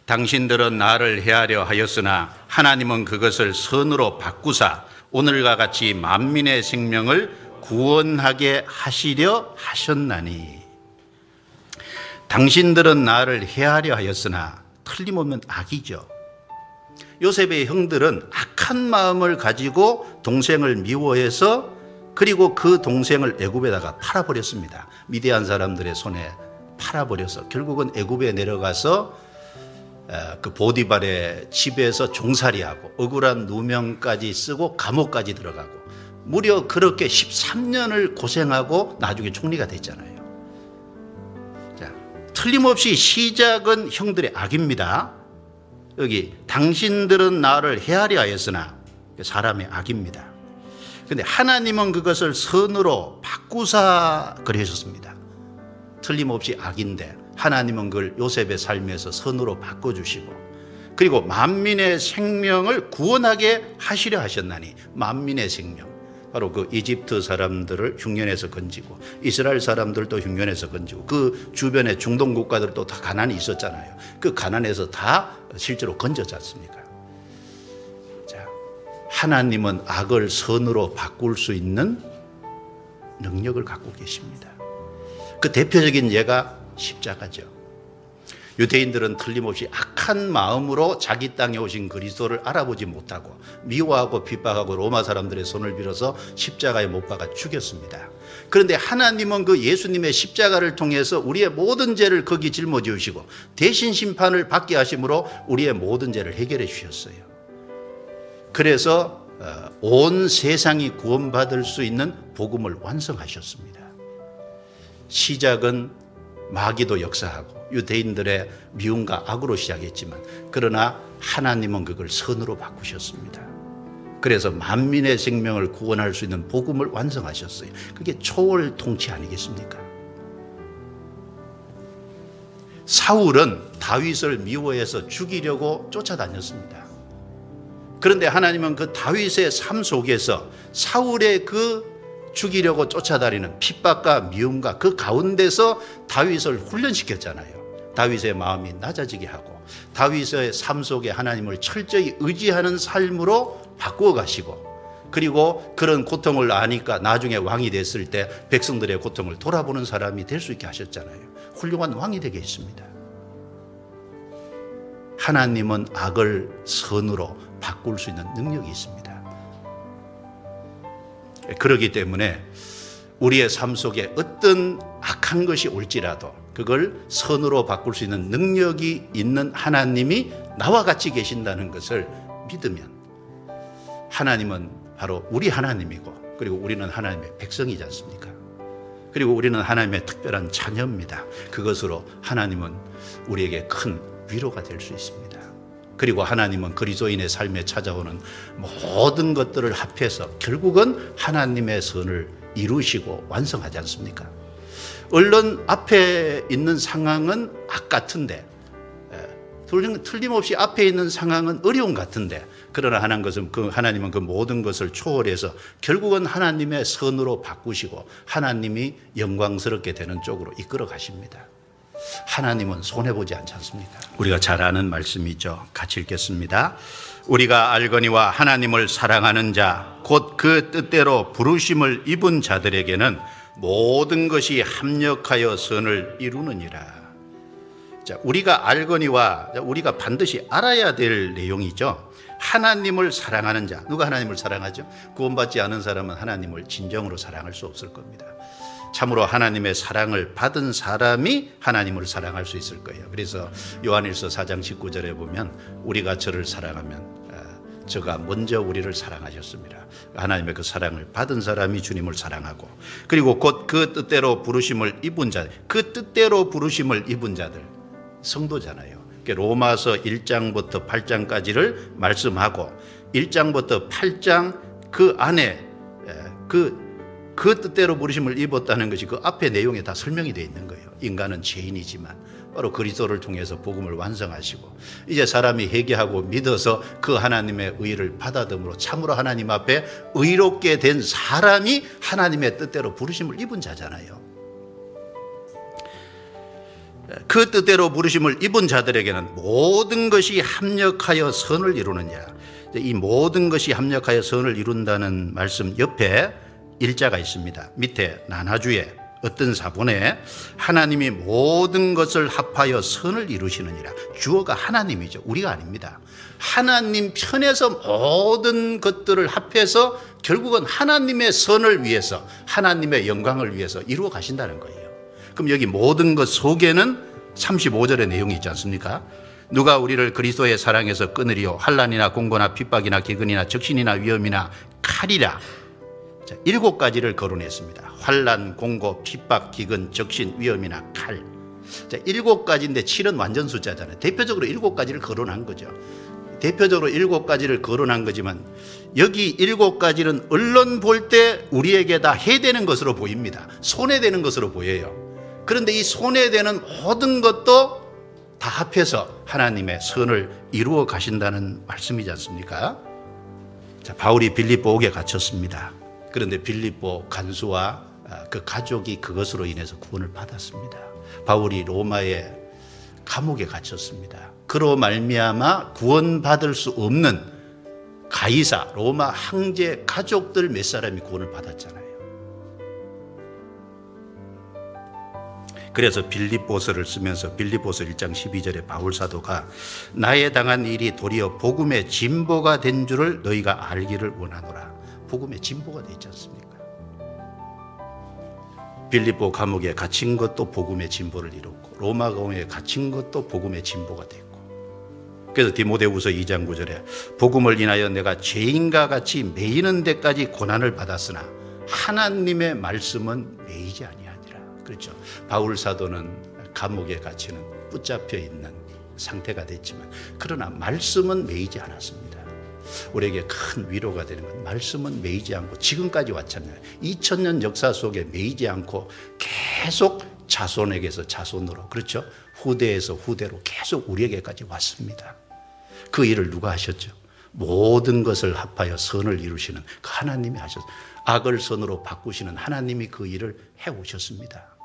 당신들은 나를 해하려 하였으나 하나님은 그것을 선으로 바꾸사 오늘과 같이 만민의 생명을 구원하게 하시려 하셨나니. 당신들은 나를 해하려 하였으나 틀림없는 악이죠. 요셉의 형들은 악한 마음을 가지고 동생을 미워해서 그리고 그 동생을 애굽에다가 팔아버렸습니다. 미디안 사람들의 손에 팔아버려서 결국은 애굽에 내려가서 그 보디발의 집에서 종살이하고 억울한 누명까지 쓰고 감옥까지 들어가고 무려 그렇게 13년을 고생하고 나중에 총리가 됐잖아요. 자, 틀림없이 시작은 형들의 악입니다. 여기 당신들은 나를 해하려 하였으나 사람의 악입니다. 그런데 하나님은 그것을 선으로 바꾸사 그러셨습니다. 틀림없이 악인데 하나님은 그걸 요셉의 삶에서 선으로 바꿔주시고 그리고 만민의 생명을 구원하게 하시려 하셨나니. 만민의 생명, 바로 그 이집트 사람들을 흉년에서 건지고 이스라엘 사람들도 흉년에서 건지고 그 주변의 중동 국가들도 다 가난이 있었잖아요. 그 가난에서 다 실제로 건졌지 않습니까? 자, 하나님은 악을 선으로 바꿀 수 있는 능력을 갖고 계십니다. 그 대표적인 예가 십자가죠. 유대인들은 틀림없이 악한 마음으로 자기 땅에 오신 그리스도를 알아보지 못하고 미워하고 핍박하고 로마 사람들의 손을 빌어서 십자가에 못 박아 죽였습니다. 그런데 하나님은 그 예수님의 십자가를 통해서 우리의 모든 죄를 거기 짊어지우시고 대신 심판을 받게 하심으로 우리의 모든 죄를 해결해 주셨어요. 그래서 온 세상이 구원받을 수 있는 복음을 완성하셨습니다. 시작은 마귀도 역사하고 유대인들의 미움과 악으로 시작했지만 그러나 하나님은 그걸 선으로 바꾸셨습니다. 그래서 만민의 생명을 구원할 수 있는 복음을 완성하셨어요. 그게 초월 통치 아니겠습니까? 사울은 다윗을 미워해서 죽이려고 쫓아다녔습니다. 그런데 하나님은 그 다윗의 삶 속에서 사울의 그 죽이려고 쫓아다니는 핍박과 미움과 그 가운데서 다윗을 훈련시켰잖아요. 다윗의 마음이 낮아지게 하고 다윗의 삶 속에 하나님을 철저히 의지하는 삶으로 바꾸어 가시고 그리고 그런 고통을 아니까 나중에 왕이 됐을 때 백성들의 고통을 돌아보는 사람이 될 수 있게 하셨잖아요. 훌륭한 왕이 되게 했습니다. 하나님은 악을 선으로 바꿀 수 있는 능력이 있습니다. 그렇기 때문에 우리의 삶 속에 어떤 악한 것이 올지라도 그걸 선으로 바꿀 수 있는 능력이 있는 하나님이 나와 같이 계신다는 것을 믿으면 하나님은 바로 우리 하나님이고 그리고 우리는 하나님의 백성이지 않습니까? 그리고 우리는 하나님의 특별한 자녀입니다. 그것으로 하나님은 우리에게 큰 위로가 될 수 있습니다. 그리고 하나님은 그리스도인의 삶에 찾아오는 모든 것들을 합해서 결국은 하나님의 선을 이루시고 완성하지 않습니까? 얼른 앞에 있는 상황은 악 같은데 틀림없이 앞에 있는 상황은 어려움 같은데 그러나 하나님은 그 모든 것을 초월해서 결국은 하나님의 선으로 바꾸시고 하나님이 영광스럽게 되는 쪽으로 이끌어 가십니다. 하나님은 손해보지 않지 않습니까? 우리가 잘 아는 말씀이죠. 같이 읽겠습니다. 우리가 알거니와 하나님을 사랑하는 자 곧 그 뜻대로 부르심을 입은 자들에게는 모든 것이 합력하여 선을 이루느니라. 자, 우리가 알거니와 우리가 반드시 알아야 될 내용이죠. 하나님을 사랑하는 자. 누가 하나님을 사랑하죠? 구원받지 않은 사람은 하나님을 진정으로 사랑할 수 없을 겁니다. 참으로 하나님의 사랑을 받은 사람이 하나님을 사랑할 수 있을 거예요. 그래서 요한일서 4장 19절에 보면 우리가 저를 사랑하면 저가 먼저 우리를 사랑하셨습니다. 하나님의 그 사랑을 받은 사람이 주님을 사랑하고 그리고 곧 그 뜻대로 부르심을 입은 자들, 그 뜻대로 부르심을 입은 자들 성도잖아요. 로마서 1장부터 8장까지를 말씀하고 1장부터 8장 그 안에 그 뜻대로 부르심을 입었다는 것이 그 앞에 내용에 다 설명이 되어 있는 거예요. 인간은 죄인이지만 바로 그리스도를 통해서 복음을 완성하시고 이제 사람이 회개하고 믿어서 그 하나님의 의를 받아들므로 참으로 하나님 앞에 의롭게 된 사람이 하나님의 뜻대로 부르심을 입은 자잖아요. 그 뜻대로 부르심을 입은 자들에게는 모든 것이 합력하여 선을 이루느니라. 이 모든 것이 합력하여 선을 이룬다는 말씀 옆에 일자가 있습니다. 밑에 나나주에 어떤 사본에 하나님이 모든 것을 합하여 선을 이루시느니라. 주어가 하나님이죠. 우리가 아닙니다. 하나님 편에서 모든 것들을 합해서 결국은 하나님의 선을 위해서, 하나님의 영광을 위해서 이루어 가신다는 거예요. 그럼 여기 모든 것 속에는 35절의 내용이 있지 않습니까? 누가 우리를 그리스도의 사랑에서 끊으리요? 환난이나 공고나 핍박이나 기근이나 적신이나 위험이나 칼이라. 자, 7가지를 거론했습니다. 환난, 공고, 핍박, 기근, 적신, 위험이나 칼. 자, 7가지인데 7은 완전 숫자잖아요. 대표적으로 7가지를 거론한 거죠. 대표적으로 7가지를 거론한 거지만 여기 7가지는 언론 볼 때 우리에게 다 해되는 것으로 보입니다. 손해되는 것으로 보여요. 그런데 이 손해되는 모든 것도 다 합해서 하나님의 선을 이루어 가신다는 말씀이지 않습니까? 자, 바울이 빌립보 옥에 갇혔습니다. 그런데 빌립보 간수와 그 가족이 그것으로 인해서 구원을 받았습니다. 바울이 로마의 감옥에 갇혔습니다. 그로 말미암아 구원받을 수 없는 가이사, 로마 황제 가족들 몇 사람이 구원을 받았잖아요. 그래서 빌립보서를 쓰면서 빌립보서 1장 12절에 바울 사도가 나의 당한 일이 도리어 복음의 진보가 된 줄을 너희가 알기를 원하노라. 복음의 진보가 되지 않습니까? 빌립보 감옥에 갇힌 것도 복음의 진보를 이뤘고 로마 감옥에 갇힌 것도 복음의 진보가 됐고, 그래서 디모데후서 2장 9절에 복음을 인하여 내가 죄인과 같이 매이는 데까지 고난을 받았으나 하나님의 말씀은 매이지 아니하니라. 그렇죠. 바울 사도는 감옥에 갇히는 붙잡혀 있는 상태가 됐지만 그러나 말씀은 매이지 않았습니다. 우리에게 큰 위로가 되는 건 말씀은 매이지 않고 지금까지 왔잖아요. 2000년 역사 속에 매이지 않고 계속 자손에게서 자손으로, 그렇죠? 후대에서 후대로 계속 우리에게까지 왔습니다. 그 일을 누가 하셨죠? 모든 것을 합하여 선을 이루시는 그 하나님이 하셨어요. 악을 선으로 바꾸시는 하나님이 그 일을 해오셨습니다.